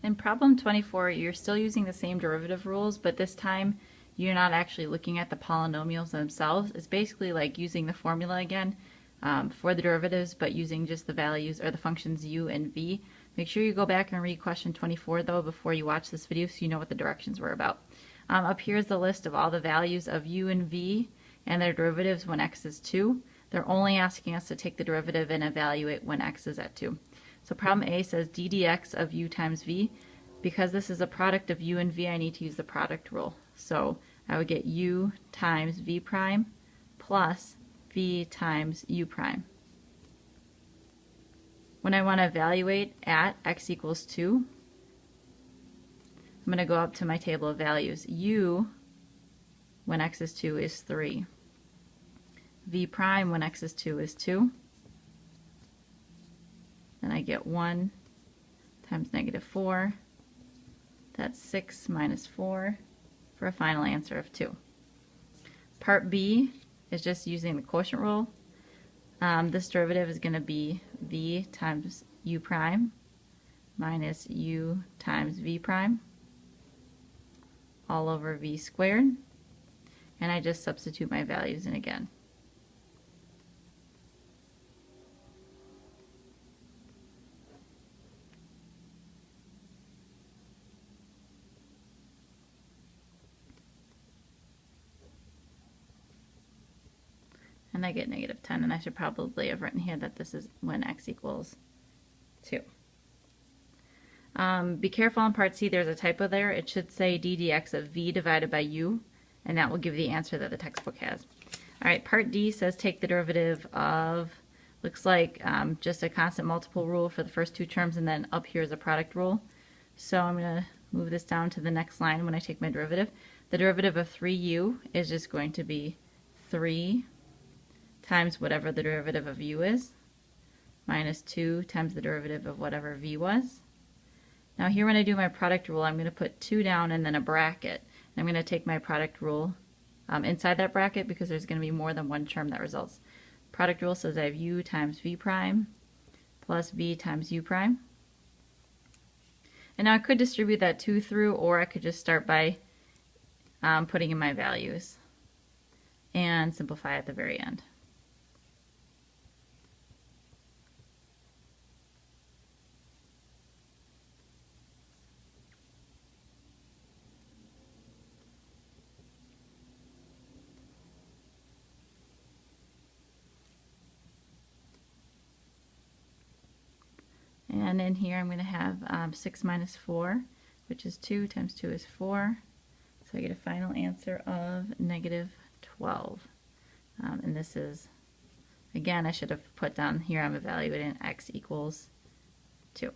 In problem 24, you're still using the same derivative rules, but this time you're not actually looking at the polynomials themselves. It's basically like using the formula again for the derivatives, but using just the values or the functions u and v. Make sure you go back and read question 24 though before you watch this video so you know what the directions were about. Up here is the list of all the values of u and v and their derivatives when x is 2. They're only asking us to take the derivative and evaluate when x is at 2. So problem A says d dx of u times v. Because this is a product of u and v, I need to use the product rule. So I would get u times v prime plus v times u prime. When I want to evaluate at x equals 2, I'm going to go up to my table of values. U when x is 2 is 3. V prime when x is 2 is 2. Then I get 1 times negative 4. That's 6 minus 4 for a final answer of 2. Part B is just using the quotient rule. This derivative is going to be v times u prime minus u times v prime all over v squared. And I just substitute my values in again. And I get negative 10, and I should probably have written here that this is when x equals 2. Be careful on part C, there's a typo there. It should say d dx of v divided by u, and that will give the answer that the textbook has. All right, part D says take the derivative of, looks like just a constant multiple rule for the first two terms, and then up here is a product rule. So I'm going to move this down to the next line when I take my derivative. The derivative of 3u is just going to be 3 times whatever the derivative of u is, minus 2 times the derivative of whatever v was. Now here when I do my product rule, I'm going to put 2 down and then a bracket. And I'm going to take my product rule inside that bracket because there's going to be more than one term that results. Product rule says I have u times v prime plus v times u prime. And now I could distribute that 2 through, or I could just start by putting in my values and simplify at the very end. And in here I'm going to have 6 minus 4, which is 2 times 2 is 4. So I get a final answer of negative 12. And this is, again, I should have put down here I'm evaluating x equals 2.